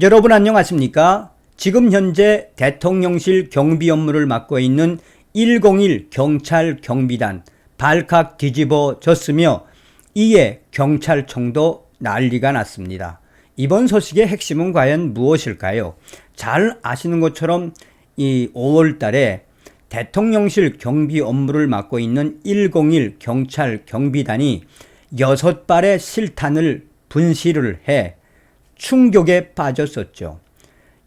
여러분 안녕하십니까? 지금 현재 대통령실 경비 업무를 맡고 있는 101 경찰 경비단 발칵 뒤집어졌으며 이에 경찰청도 난리가 났습니다. 이번 소식의 핵심은 과연 무엇일까요? 잘 아시는 것처럼 이 5월 달에 대통령실 경비 업무를 맡고 있는 101 경찰 경비단이 6발의 실탄을 분실을 해 충격에 빠졌었죠.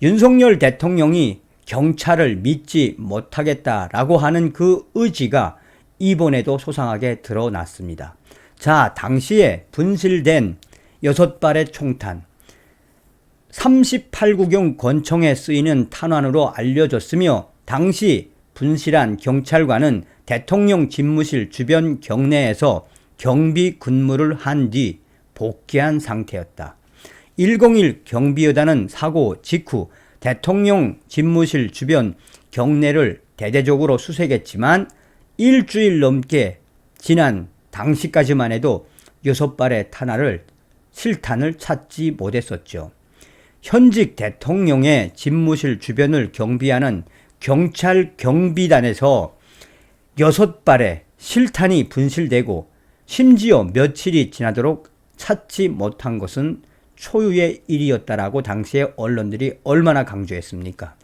윤석열 대통령이 경찰을 믿지 못하겠다라고 하는 그 의지가 이번에도 소상하게 드러났습니다. 자, 당시에 분실된 6발의 총탄 38구경 권총에 쓰이는 탄환으로 알려졌으며 당시 분실한 경찰관은 대통령 집무실 주변 경내에서 경비 근무를 한 뒤 복귀한 상태였다. 101 경비여단은 사고 직후 대통령 집무실 주변 경내를 대대적으로 수색했지만 일주일 넘게 지난 당시까지만 해도 6발의 실탄을 찾지 못했었죠. 현직 대통령의 집무실 주변을 경비하는 경찰 경비단에서 6발의 실탄이 분실되고 심지어 며칠이 지나도록 찾지 못한 것은 초유의 일이었다라고 당시의 언론들이 얼마나 강조했습니까?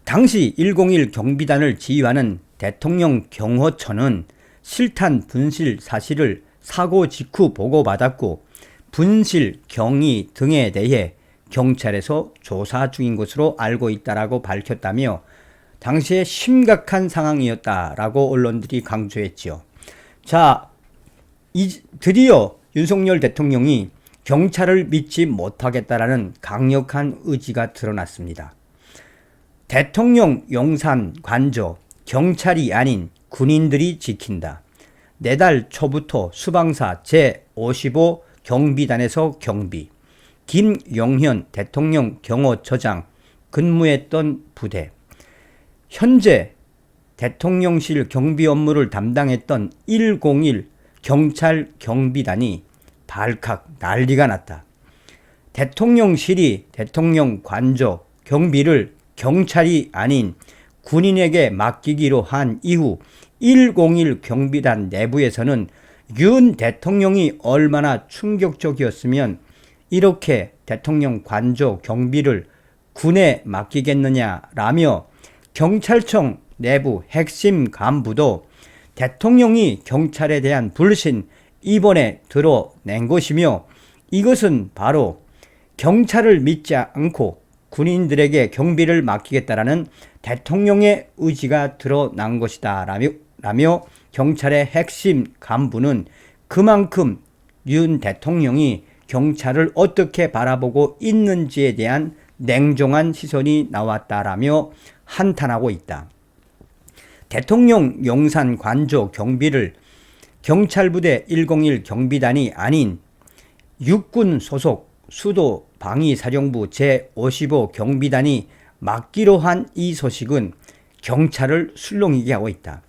당시 101 경비단을 지휘하는 대통령 경호처는 실탄 분실 사실을 사고 직후 보고받았고 분실 경위 등에 대해 경찰에서 조사 중인 것으로 알고 있다라고 밝혔다며 당시에 심각한 상황이었다라고 언론들이 강조했죠. 자, 드디어 윤석열 대통령이 경찰을 믿지 못하겠다라는 강력한 의지가 드러났습니다. 대통령 용산 관저 경찰이 아닌 군인들이 지킨다. 내달 초부터 수방사 제55 경비단에서 경비, 김용현 대통령 경호처장 근무했던 부대, 현재 대통령실 경비 업무를 담당했던 101 경찰 경비단이 발칵 난리가 났다. 대통령실이 대통령 관저 경비를 경찰이 아닌 군인에게 맡기기로 한 이후 101 경비단 내부에서는 윤 대통령이 얼마나 충격적이었으면 이렇게 대통령 관저 경비를 군에 맡기겠느냐라며 경찰청 내부 핵심 간부도 대통령이 경찰에 대한 불신 이번에 드러낸 것이며 이것은 바로 경찰을 믿지 않고 군인들에게 경비를 맡기겠다라는 대통령의 의지가 드러난 것이다 라며 경찰의 핵심 간부는 그만큼 윤 대통령이 경찰을 어떻게 바라보고 있는지에 대한 냉정한 시선이 나왔다라며 한탄하고 있다. 대통령 용산 관저 경비를 경찰부대 101 경비단이 아닌 육군 소속 수도 방위사령부 제55 경비단이 맡기로 한 이 소식은 경찰을 술렁이게 하고 있다.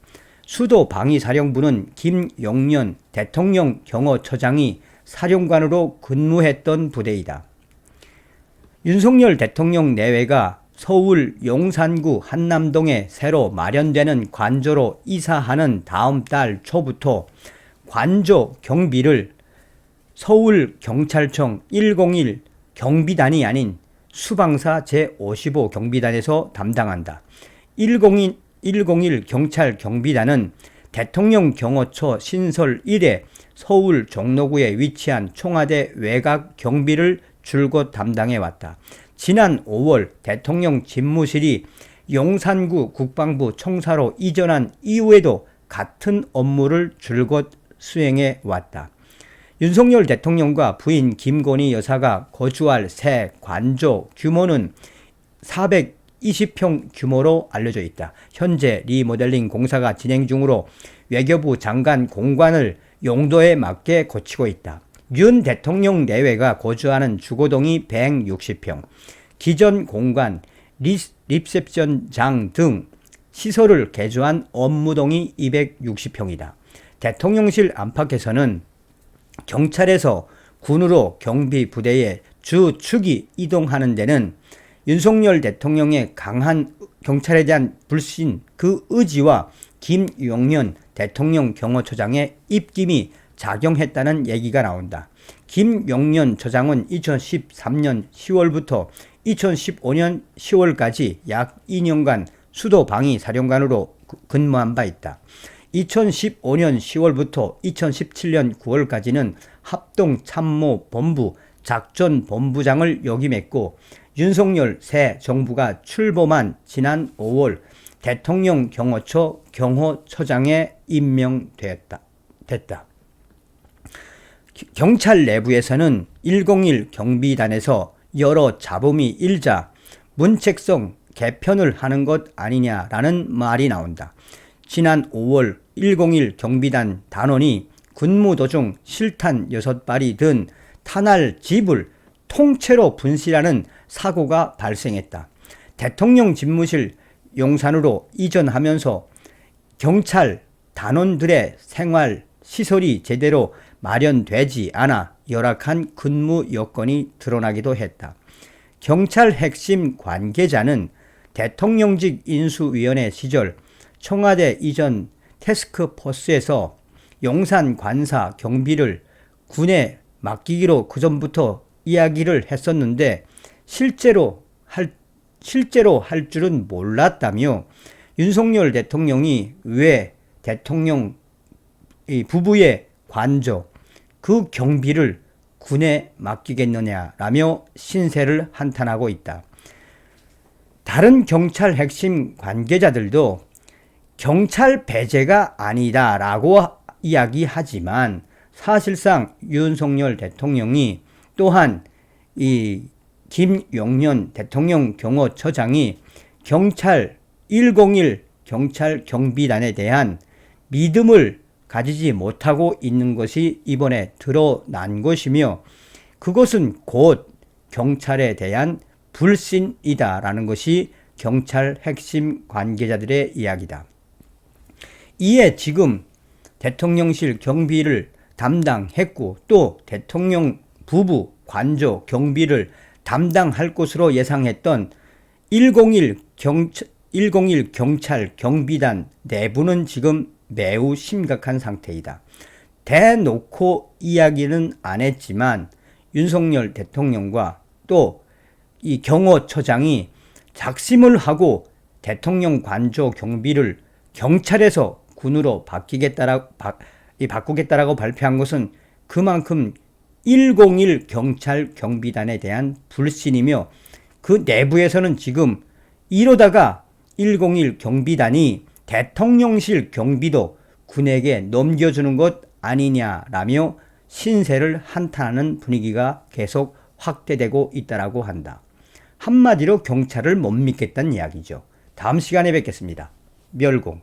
수도 방위사령부는 김용현 대통령 경호처장이 사령관으로 근무했던 부대이다. 윤석열 대통령 내외가 서울 용산구 한남동에 새로 마련되는 관저로 이사하는 다음 달 초부터 관저 경비를 서울경찰청 101 경비단이 아닌 수방사 제55 경비단에서 담당한다. 101 경찰 경비단은 대통령 경호처 신설 이래 서울 종로구에 위치한 청와대 외곽 경비를 줄곧 담당해왔다. 지난 5월 대통령 집무실이 용산구 국방부 청사로 이전한 이후에도 같은 업무를 줄곧 수행해왔다. 윤석열 대통령과 부인 김건희 여사가 거주할 새 관저 규모는 420평 규모로 알려져 있다. 현재 리모델링 공사가 진행 중으로 외교부 장관 공관을 용도에 맞게 고치고 있다. 윤 대통령 내외가 거주하는 주거동이 160평, 기존 공간, 리셉션장 등 시설을 개조한 업무동이 260평이다. 대통령실 안팎에서는 경찰에서 군으로 경비 부대의 주 축이 이동하는 데는 윤석열 대통령의 강한 경찰에 대한 불신, 그 의지와 김용년 대통령 경호처장의 입김이 작용했다는 얘기가 나온다. 김용년 처장은 2013년 10월부터 2015년 10월까지 약 2년간 수도 방위 사령관으로 근무한 바 있다. 2015년 10월부터 2017년 9월까지는 합동참모본부 작전본부장을 역임했고 윤석열 새 정부가 출범한 지난 5월 대통령 경호처 경호처장에 임명됐다. 경찰 내부에서는 101 경비단에서 여러 잡음이 일자 문책성 개편을 하는 것 아니냐라는 말이 나온다. 지난 5월 101 경비단 단원이 근무 도중 실탄 6발이 든 탄알 집을 통째로 분실하는 사고가 발생했다. 대통령 집무실 용산으로 이전하면서 경찰 단원들의 생활 시설이 제대로 마련되지 않아 열악한 근무 여건이 드러나기도 했다. 경찰 핵심 관계자는 대통령직 인수위원회 시절 청와대 이전 태스크포스에서 용산 관사 경비를 군에 맡기기로 그전부터 이야기를 했었는데 실제로 할 줄은 몰랐다며 윤석열 대통령이 왜 대통령 부부의 관저 그 경비를 군에 맡기겠느냐라며 신세를 한탄하고 있다. 다른 경찰 핵심 관계자들도 경찰 배제가 아니다라고 이야기하지만 사실상 윤석열 대통령이 또한 이 김용년 대통령 경호처장이 경찰 101 경찰 경비단에 대한 믿음을 가지지 못하고 있는 것이 이번에 드러난 것이며 그것은 곧 경찰에 대한 불신이다라는 것이 경찰 핵심 관계자들의 이야기다. 이에 지금 대통령실 경비를 담당했고 또 대통령 부부 관저 경비를 담당할 것으로 예상했던 101 경찰 경비단 내부는 지금 매우 심각한 상태이다. 대놓고 이야기는 안 했지만 윤석열 대통령과 또 이 경호처장이 작심을 하고 대통령 관저 경비를 경찰에서 군으로 바꾸겠다라고 발표한 것은 그만큼 101 경찰 경비단에 대한 불신이며 그 내부에서는 지금 이러다가 101 경비단이 대통령실 경비도 군에게 넘겨주는 것 아니냐라며 신세를 한탄하는 분위기가 계속 확대되고 있다고 한다. 한마디로 경찰을 못 믿겠다는 이야기죠. 다음 시간에 뵙겠습니다. 멸공.